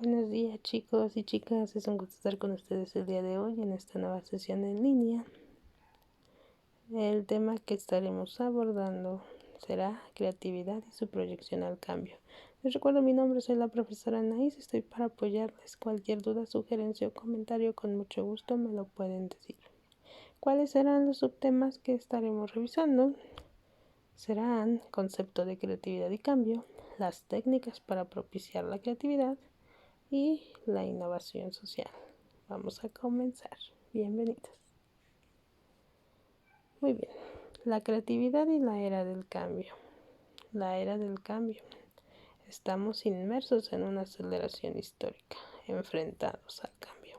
Buenos días chicos y chicas, es un gusto estar con ustedes el día de hoy en esta nueva sesión en línea. El tema que estaremos abordando será creatividad y su proyección al cambio. Les recuerdo mi nombre, soy la profesora Anaís, estoy para apoyarles. Cualquier duda, sugerencia o comentario con mucho gusto me lo pueden decir. ¿Cuáles serán los subtemas que estaremos revisando? Serán concepto de creatividad y cambio, las técnicas para propiciar la creatividad y la innovación social. Vamos a comenzar. Bienvenidos. Muy bien. La creatividad y la era del cambio. La era del cambio. Estamos inmersos en una aceleración histórica, enfrentados al cambio.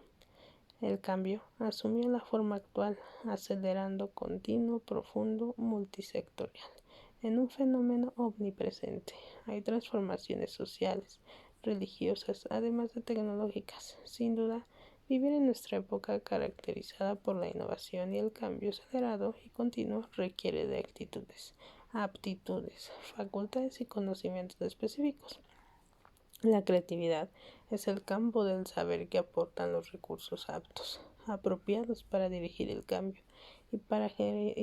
El cambio asumió la forma actual, acelerando continuo, profundo, multisectorial, en un fenómeno omnipresente. Hay transformaciones sociales, religiosas, además de tecnológicas. Sin duda, vivir en nuestra época caracterizada por la innovación y el cambio acelerado y continuo requiere de actitudes, aptitudes, facultades y conocimientos específicos. La creatividad es el campo del saber que aportan los recursos aptos, apropiados para dirigir el cambio y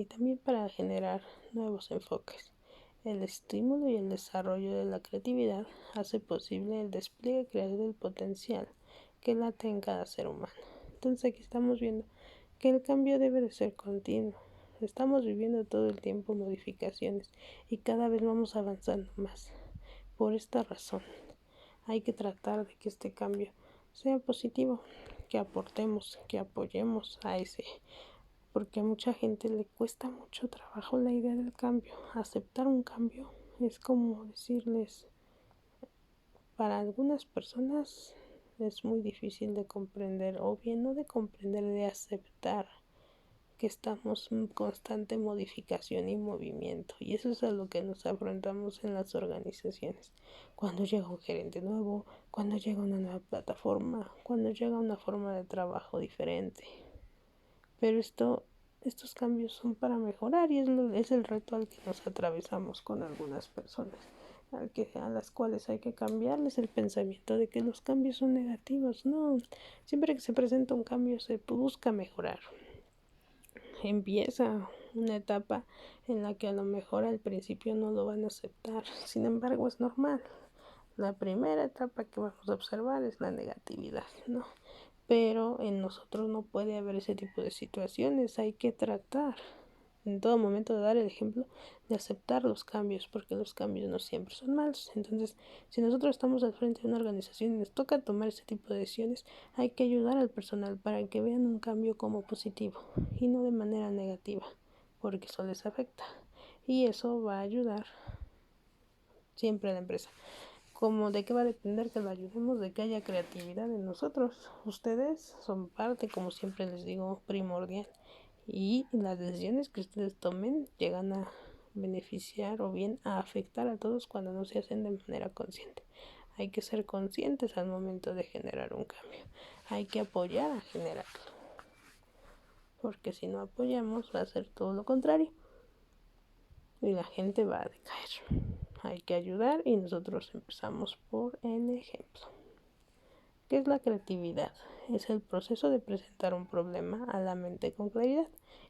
también para generar nuevos enfoques. El estímulo y el desarrollo de la creatividad hace posible el despliegue creativo del potencial que late en cada ser humano. Entonces aquí estamos viendo que el cambio debe de ser continuo. Estamos viviendo todo el tiempo modificaciones y cada vez vamos avanzando más. Por esta razón, hay que tratar de que este cambio sea positivo, que aportemos, que apoyemos a ese, porque a mucha gente le cuesta mucho trabajo la idea del cambio. Aceptar un cambio es como decirles, para algunas personas es muy difícil de comprender, o bien no de comprender, de aceptar que estamos en constante modificación y movimiento, y eso es a lo que nos afrontamos en las organizaciones. Cuando llega un gerente nuevo, cuando llega una nueva plataforma, cuando llega una forma de trabajo diferente. Pero estos cambios son para mejorar y es el reto al que nos atravesamos con algunas personas, a las cuales hay que cambiarles el pensamiento de que los cambios son negativos. No, siempre que se presenta un cambio se busca mejorar. Empieza una etapa en la que a lo mejor al principio no lo van a aceptar, sin embargo es normal. La primera etapa que vamos a observar es la negatividad, ¿no? Pero en nosotros no puede haber ese tipo de situaciones, hay que tratar en todo momento de dar el ejemplo de aceptar los cambios, porque los cambios no siempre son malos. Entonces, si nosotros estamos al frente de una organización y nos toca tomar ese tipo de decisiones, hay que ayudar al personal para que vean un cambio como positivo y no de manera negativa, porque eso les afecta y eso va a ayudar siempre a la empresa. Como de qué va a depender que lo ayudemos, de que haya creatividad en nosotros. Ustedes son parte, como siempre les digo, primordial, y las decisiones que ustedes tomen llegan a beneficiar o bien a afectar a todos cuando no se hacen de manera consciente. Hay que ser conscientes al momento de generar un cambio, hay que apoyar a generarlo, porque si no apoyamos va a ser todo lo contrario y la gente va a decaer. Hay que ayudar y nosotros empezamos por el ejemplo. ¿Qué es la creatividad? Es el proceso de presentar un problema a la mente con claridad,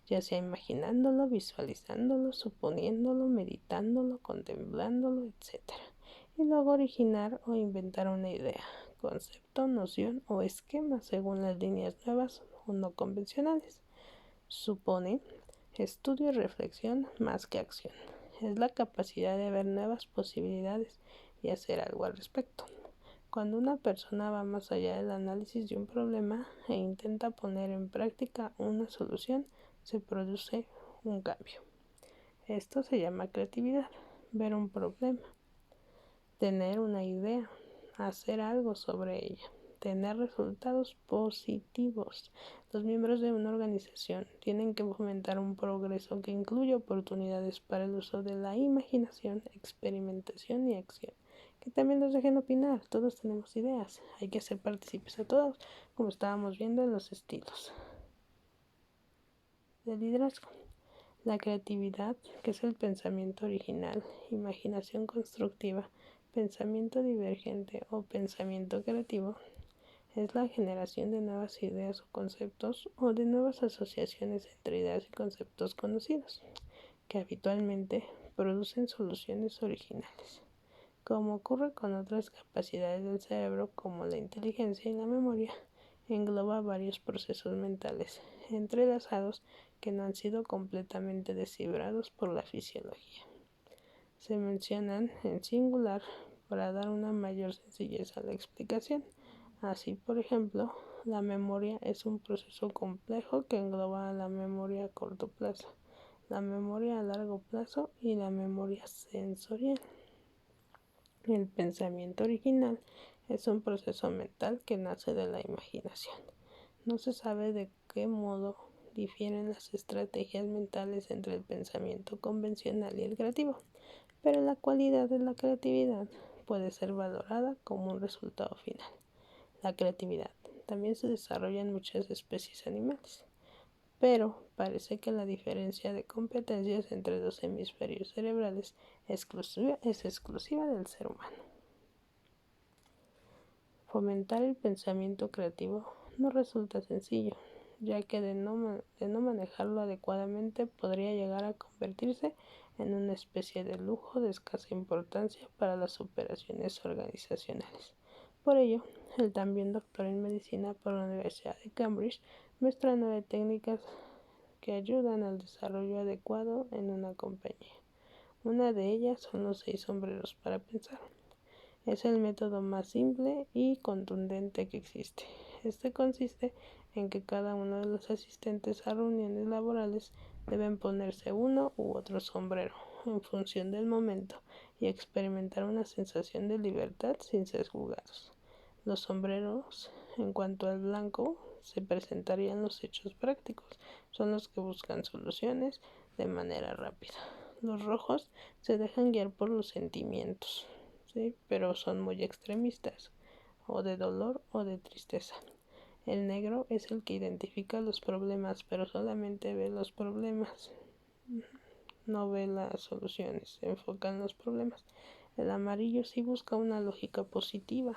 ya sea imaginándolo, visualizándolo, suponiéndolo, meditándolo, contemplándolo, etc. Y luego originar o inventar una idea, concepto, noción o esquema según las líneas nuevas o no convencionales. Supone estudio y reflexión más que acción. Es la capacidad de ver nuevas posibilidades y hacer algo al respecto. Cuando una persona va más allá del análisis de un problema e intenta poner en práctica una solución, se produce un cambio. Esto se llama creatividad, ver un problema, tener una idea, hacer algo sobre ella, tener resultados positivos. Los miembros de una organización tienen que fomentar un progreso que incluye oportunidades para el uso de la imaginación, experimentación y acción. Que también los dejen opinar, todos tenemos ideas, hay que hacer partícipes a todos, como estábamos viendo en los estilos de liderazgo. La creatividad, que es el pensamiento original, imaginación constructiva, Pensamiento divergente o pensamiento creativo es la generación de nuevas ideas o conceptos o de nuevas asociaciones entre ideas y conceptos conocidos, que habitualmente producen soluciones originales. Como ocurre con otras capacidades del cerebro como la inteligencia y la memoria, engloba varios procesos mentales entrelazados que no han sido completamente descifrados por la fisiología. Se mencionan en singular para dar una mayor sencillez a la explicación. Así, por ejemplo, la memoria es un proceso complejo que engloba la memoria a corto plazo, la memoria a largo plazo y la memoria sensorial. El pensamiento original es un proceso mental que nace de la imaginación. No se sabe de qué modo difieren las estrategias mentales entre el pensamiento convencional y el creativo, pero la cualidad de la creatividad puede ser valorada como un resultado final. La creatividad también se desarrolla en muchas especies animales, pero parece que la diferencia de competencias entre los hemisferios cerebrales es exclusiva del ser humano. Fomentar el pensamiento creativo no resulta sencillo, ya que de no manejarlo adecuadamente podría llegar a convertirse en una especie de lujo de escasa importancia para las operaciones organizacionales. Por ello, el también doctor en medicina por la Universidad de Cambridge muestra 9 técnicas que ayudan al desarrollo adecuado en una compañía. Una de ellas son los 6 sombreros para pensar. Es el método más simple y contundente que existe. Este consiste en que cada uno de los asistentes a reuniones laborales deben ponerse uno u otro sombrero en función del momento y experimentar una sensación de libertad sin ser juzgados. Los sombreros, en cuanto al blanco, se presentarían los hechos prácticos, son los que buscan soluciones de manera rápida. Los rojos se dejan guiar por los sentimientos, ¿sí? Pero son muy extremistas, o de dolor o de tristeza. El negro es el que identifica los problemas, pero solamente ve los problemas, no ve las soluciones, se enfoca en los problemas. El amarillo sí busca una lógica positiva,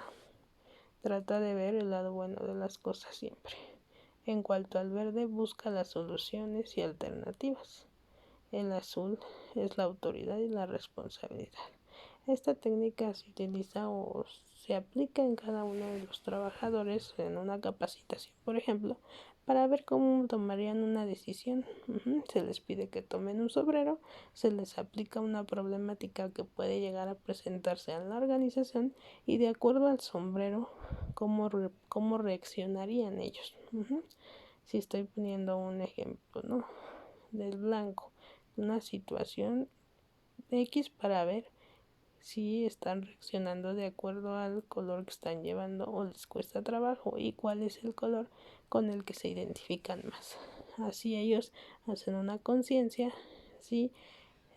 trata de ver el lado bueno de las cosas siempre. En cuanto al verde, busca las soluciones y alternativas. El azul es la autoridad y la responsabilidad. Esta técnica se utiliza o se aplica en cada uno de los trabajadores en una capacitación, por ejemplo, para ver cómo tomarían una decisión. Se les pide que tomen un sombrero, se les aplica una problemática que puede llegar a presentarse en la organización y de acuerdo al sombrero, cómo reaccionarían ellos. Si estoy poniendo un ejemplo, ¿no? Del blanco, una situación X para ver si están reaccionando de acuerdo al color que están llevando o les cuesta trabajo y cuál es el color con el que se identifican más. Así ellos hacen una conciencia. Si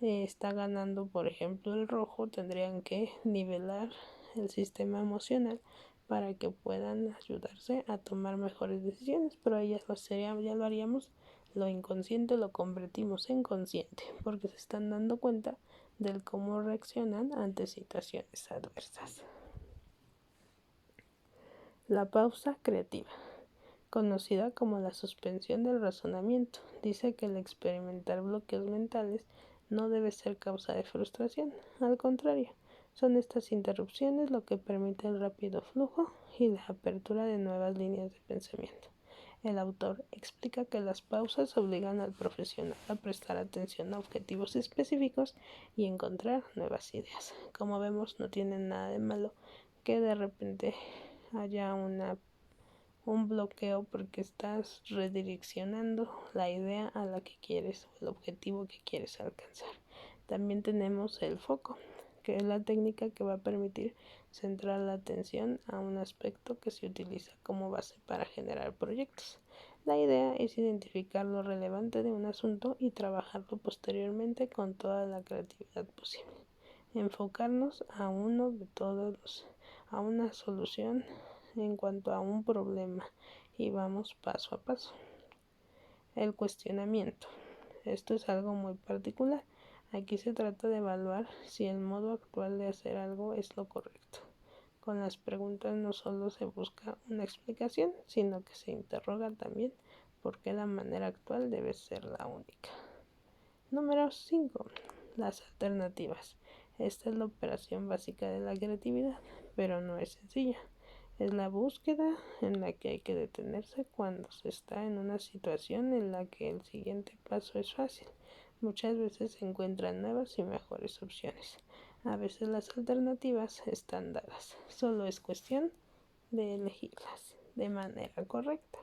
está ganando, por ejemplo, el rojo, tendrían que nivelar el sistema emocional para que puedan ayudarse a tomar mejores decisiones, pero ahí ya lo haríamos, lo inconsciente lo convertimos en consciente, porque se están dando cuenta del cómo reaccionan ante situaciones adversas. La pausa creativa, conocida como la suspensión del razonamiento, dice que el experimentar bloqueos mentales no debe ser causa de frustración, al contrario, son estas interrupciones lo que permite el rápido flujo y la apertura de nuevas líneas de pensamiento. El autor explica que las pausas obligan al profesional a prestar atención a objetivos específicos y encontrar nuevas ideas. Como vemos, no tiene nada de malo que de repente haya un bloqueo porque estás redireccionando la idea a la que quieres o el objetivo que quieres alcanzar. También tenemos el foco, que es la técnica que va a permitir centrar la atención a un aspecto que se utiliza como base para generar proyectos. La idea es identificar lo relevante de un asunto y trabajarlo posteriormente con toda la creatividad posible. Enfocarnos a a una solución en cuanto a un problema y vamos paso a paso. El cuestionamiento. Esto es algo muy particular. Aquí se trata de evaluar si el modo actual de hacer algo es lo correcto. Con las preguntas no solo se busca una explicación, sino que se interroga también por qué la manera actual debe ser la única. Número 5. Las alternativas. Esta es la operación básica de la creatividad, pero no es sencilla. Es la búsqueda en la que hay que detenerse cuando se está en una situación en la que el siguiente paso es fácil. Muchas veces se encuentran nuevas y mejores opciones. A veces las alternativas están dadas. Solo es cuestión de elegirlas de manera correcta.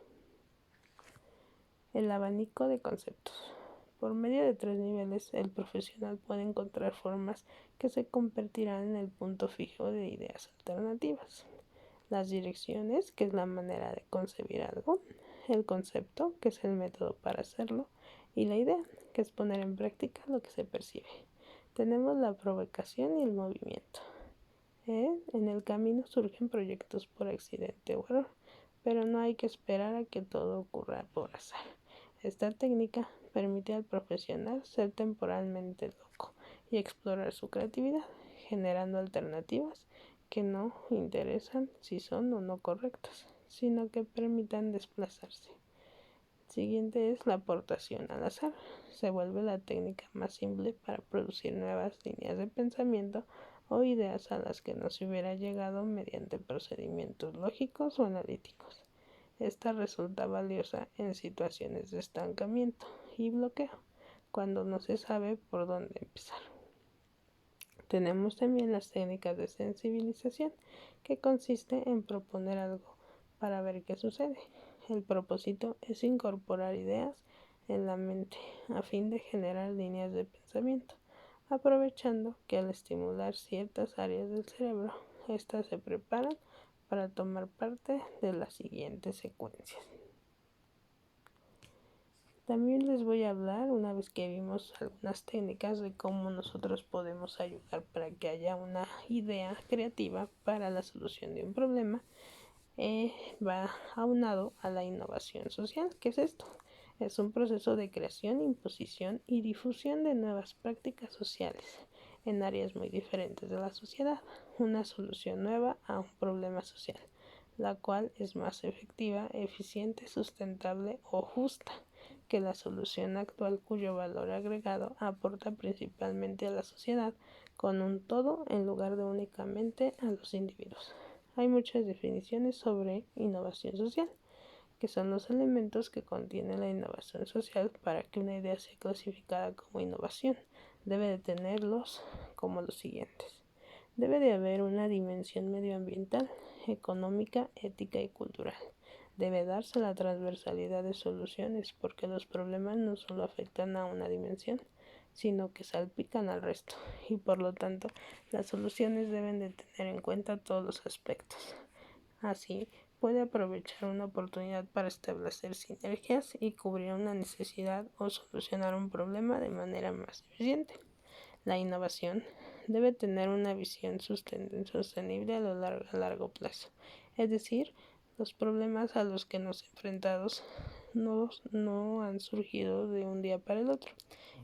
El abanico de conceptos. Por medio de 3 niveles, el profesional puede encontrar formas que se convertirán en el punto fijo de ideas alternativas. Las direcciones, que es la manera de concebir algo, el concepto, que es el método para hacerlo, y la idea, que es poner en práctica lo que se percibe. Tenemos la provocación y el movimiento. En el camino surgen proyectos por accidente o error, pero no hay que esperar a que todo ocurra por azar. Esta técnica permite al profesional ser temporalmente loco y explorar su creatividad, generando alternativas que no interesan si son o no correctas, sino que permitan desplazarse. Siguiente es la aportación al azar. Se vuelve la técnica más simple para producir nuevas líneas de pensamiento o ideas a las que no se hubiera llegado mediante procedimientos lógicos o analíticos. Esta resulta valiosa en situaciones de estancamiento y bloqueo, cuando no se sabe por dónde empezar. Tenemos también las técnicas de sensibilización, que consiste en proponer algo para ver qué sucede. El propósito es incorporar ideas en la mente a fin de generar líneas de pensamiento, aprovechando que al estimular ciertas áreas del cerebro, éstas se preparan para tomar parte de las siguientes secuencias. También les voy a hablar, una vez que vimos algunas técnicas, de cómo nosotros podemos ayudar para que haya una idea creativa para la solución de un problema. Va aunado a la innovación social. ¿Qué es esto? Es un proceso de creación, imposición y difusión de nuevas prácticas sociales en áreas muy diferentes de la sociedad. Una solución nueva a un problema social, la cual es más efectiva, eficiente, sustentable o justa que la solución actual, cuyo valor agregado aporta principalmente a la sociedad con un todo en lugar de únicamente a los individuos. Hay muchas definiciones sobre innovación social, que son los elementos que contiene la innovación social para que una idea sea clasificada como innovación. Debe de tenerlos como los siguientes. Debe de haber una dimensión medioambiental, económica, ética y cultural. Debe darse la transversalidad de soluciones, porque los problemas no solo afectan a una dimensión, sino que salpican al resto, y por lo tanto las soluciones deben de tener en cuenta todos los aspectos. Así, puede aprovechar una oportunidad para establecer sinergias y cubrir una necesidad o solucionar un problema de manera más eficiente. La innovación debe tener una visión sostenible a largo plazo, es decir, los problemas a los que nos enfrentamos no han surgido de un día para el otro,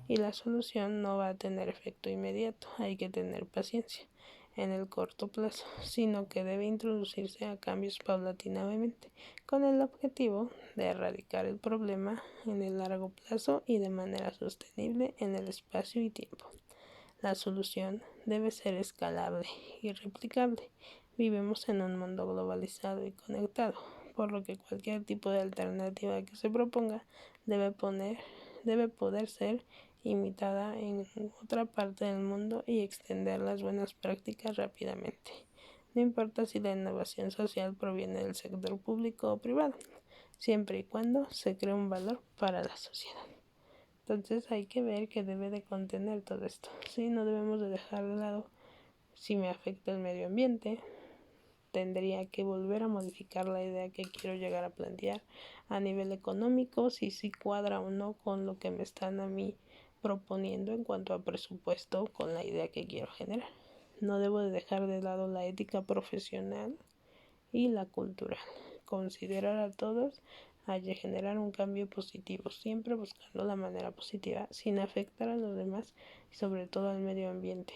y la solución no va a tener efecto inmediato. Hay que tener paciencia en el corto plazo, sino que debe introducirse a cambios paulatinamente, con el objetivo de erradicar el problema en el largo plazo y de manera sostenible en el espacio y tiempo. La solución debe ser escalable y replicable. Vivimos en un mundo globalizado y conectado, por lo que cualquier tipo de alternativa que se proponga debe poder ser imitada en otra parte del mundo y extender las buenas prácticas rápidamente. No importa si la innovación social proviene del sector público o privado, siempre y cuando se cree un valor para la sociedad. Entonces hay que ver que debe de contener todo esto. ¿Sí? No debemos de dejar de lado si me afecta el medio ambiente. Tendría que volver a modificar la idea que quiero llegar a plantear a nivel económico, si cuadra o no con lo que me están a mí proponiendo en cuanto a presupuesto con la idea que quiero generar. No debo de dejar de lado la ética profesional y la cultural. Considerar a todos haya generar un cambio positivo, siempre buscando la manera positiva sin afectar a los demás y sobre todo al medio ambiente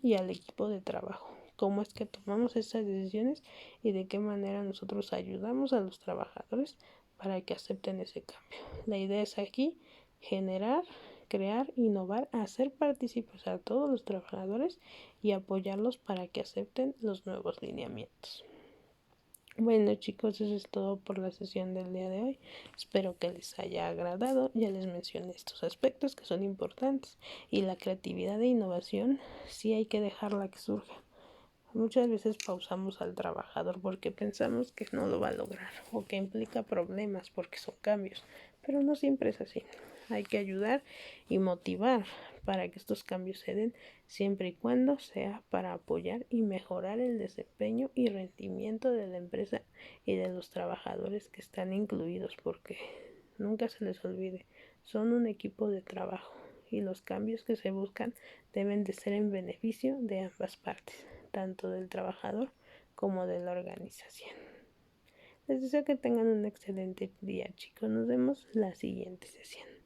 y al equipo de trabajo. Cómo es que tomamos estas decisiones y de qué manera nosotros ayudamos a los trabajadores para que acepten ese cambio. La idea es aquí generar, crear, innovar, hacer partícipes a todos los trabajadores y apoyarlos para que acepten los nuevos lineamientos. Bueno chicos, eso es todo por la sesión del día de hoy. Espero que les haya agradado. Ya les mencioné estos aspectos que son importantes y la creatividad e innovación sí hay que dejarla que surja. Muchas veces pausamos al trabajador porque pensamos que no lo va a lograr o que implica problemas porque son cambios, pero no siempre es así. Hay que ayudar y motivar para que estos cambios se den siempre y cuando sea para apoyar y mejorar el desempeño y rendimiento de la empresa y de los trabajadores que están incluidos, porque nunca se les olvide, son un equipo de trabajo y los cambios que se buscan deben de ser en beneficio de ambas partes, tanto del trabajador como de la organización. Les deseo que tengan un excelente día, chicos. Nos vemos la siguiente sesión.